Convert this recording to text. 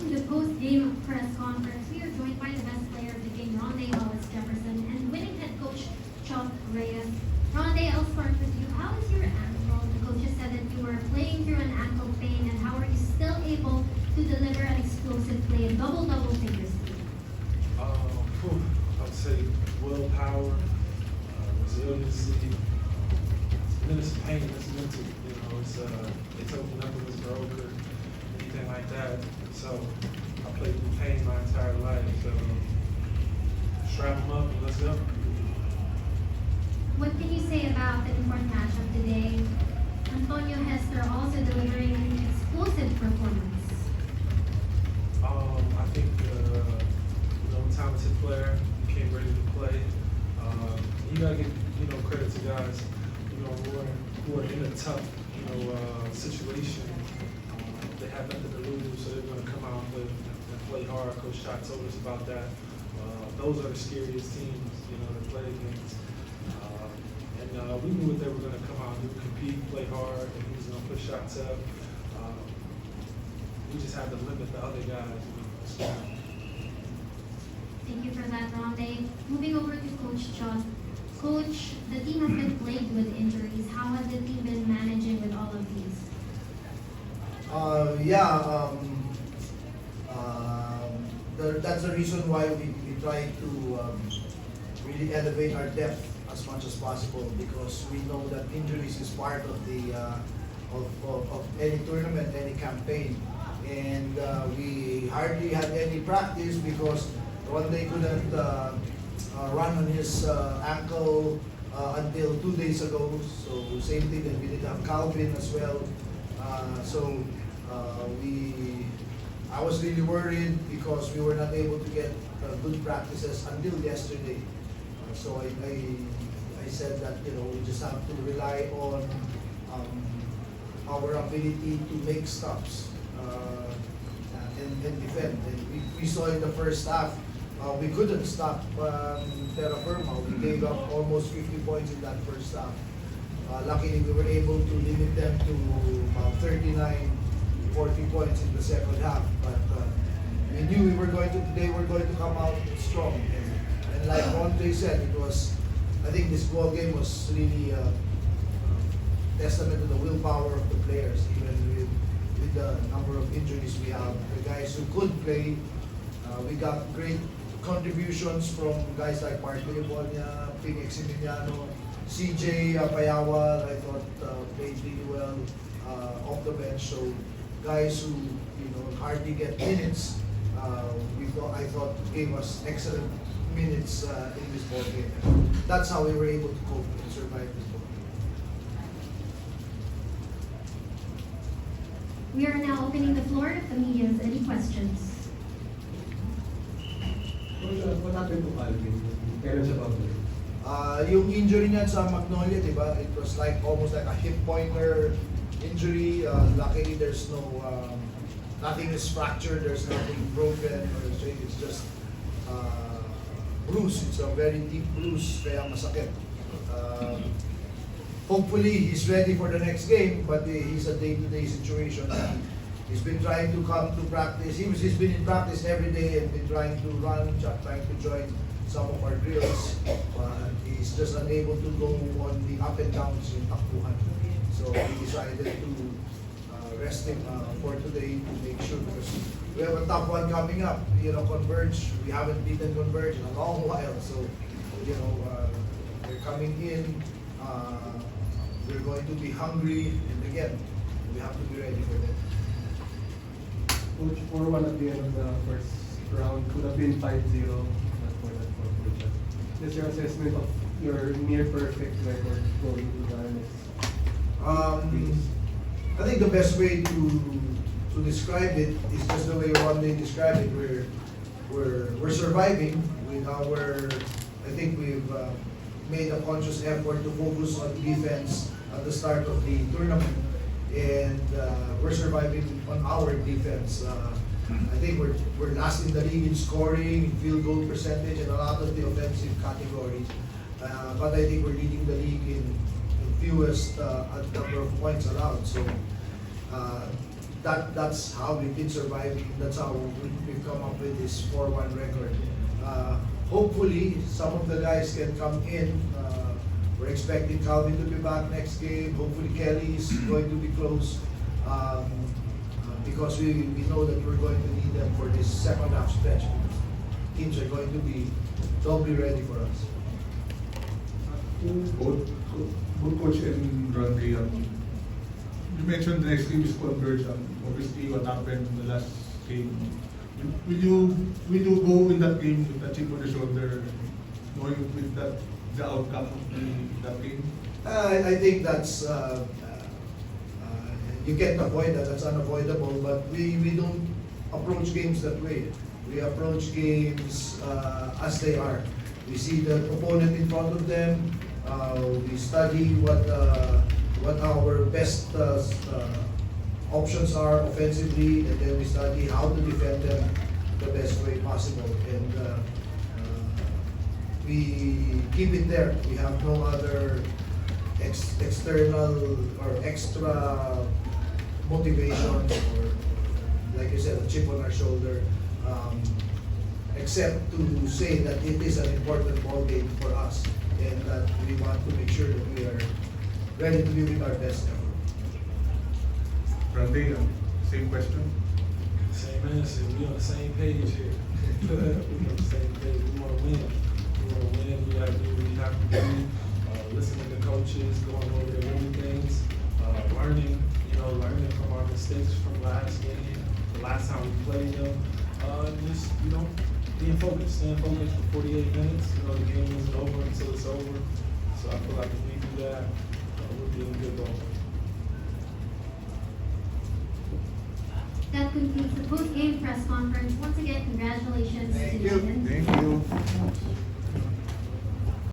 to the post-game press conference. We are joined by the best player of the game, Rondae Hollis-Jefferson, and winning head coach, Chot Reyes. Rondae, I'll start with you. How is your ankle? The coach just said that you were playing through an ankle pain, and how are you still able to deliver an explosive play, a double figure speed? I'd say willpower, resiliency, minutes of pain, it's mental, they told me nothing was broke or anything like that. So I played with pain my entire life. So strap them up and let's go. What can you say about the important matchup today? Antonio Hester also delivering an explosive performance. I think, talented player, came ready to play. You gotta give, credit to guys, who are in a tough, situation. They have nothing to lose, so they're gonna come out and play hard. Coach Chot told us about that. Those are the scariest teams, to play against. And we knew what they were gonna come out and do, compete, play hard, and he was gonna put shots up. We just had to limit the other guys, Thank you for that, Rondae. Moving over to Coach Chot. Coach, the team has been plagued with injuries. How has the team been managing with all of these? That's the reason why we try to really elevate our depth as much as possible, because we know that injuries is part of the of any tournament, any campaign, and we hardly had any practice because Rondae couldn't run on his ankle until 2 days ago. So same thing, and we didn't have Calvin as well. I was really worried because we were not able to get good practices until yesterday. So I said that we just have to rely on our ability to make stops and defend. And we saw in the first half we couldn't stop Terrafirma. We gave up almost 50 points in that first half. Luckily, we were able to limit them to 40 points in the second half. But we knew they were going to come out strong. And like Rondae said, I think this ball game was really a testament to the willpower of the players, even with the number of injuries we have. The guys who could play, we got great contributions from guys like Mark Libonia, Phoenix Emiliano, CJ Payawal, I thought played really well off the bench. So guys who hardly get minutes, I thought gave us excellent minutes in this ball game. That's how we were able to cope and survive this ball game. We are now opening the floor if the media has any questions. What happened to Calvin? Kailan siya babalik? Yung injury niya sa Magnolia, di ba? It was almost like a hip pointer injury. Luckily, there's no nothing is fractured. There's nothing broken. It's just bruise. It's a very deep bruise, kaya masakit. Hopefully, he's ready for the next game, but he's a day-to-day situation. He's been trying to come to practice. He's been in practice every day and been trying to run, trying to join some of our drills. But he's just unable to go on the up and downs in takbuhan. So we decided to rest him for today to make sure, because we have a tough one coming up. Converge. We haven't beaten Converge in a long while. So they're coming in. We're going to be hungry, and again, we have to be ready for them. Coach, 4-1 at the end of the first round could have been 5-0, not for that forfeiture. Just your assessment of your near perfect record going to the next. I think the best way to describe it is just the way Rondae described it. We're surviving with our. I think we've made a conscious effort to focus on defense at the start of the tournament, and we're surviving on our defense. I think we're last in the league in scoring, field goal percentage, and a lot of the offensive categories. But I think we're leading the league in fewest number of points allowed. So that's how we've been surviving. That's how we've come up with this 4-1 record. Hopefully, some of the guys can come in. We're expecting Calvin to be back next game. Hopefully, Kelly is going to be close. Because we know that we're going to need them for this second half stretch. Teams are going to be doubly ready for us. Both coach and Rondae, you mentioned the next game is conversion. Obviously, what happened in the last game. Will you go in that game with a chip on the shoulder, knowing with that the outcome of that game? I think that's you can't avoid that. That's unavoidable. But we don't approach games that way. We approach games as they are. We see the opponent in front of them. We study what our best options are offensively, and then we study how to defend them the best way possible. And we keep it there. We have no other external or extra motivation, or like you said, a chip on our shoulder, except to say that it is an important ball game for us, and that we want to make sure that we are ready to give it our best effort. Rondae, same question. Same answer. We on the same page here. We on the same page. We want to win. We want to win. We got to do what we have to do. Listening to coaches, going over their little things, learning. Learning from our mistakes from last game, the last time we played them. Just being focused, staying focused for 48 minutes. The game isn't over until it's over. So I feel like if we do that, we'll be in good ball. That concludes the post-game press conference. Once again, congratulations Thank to you. you.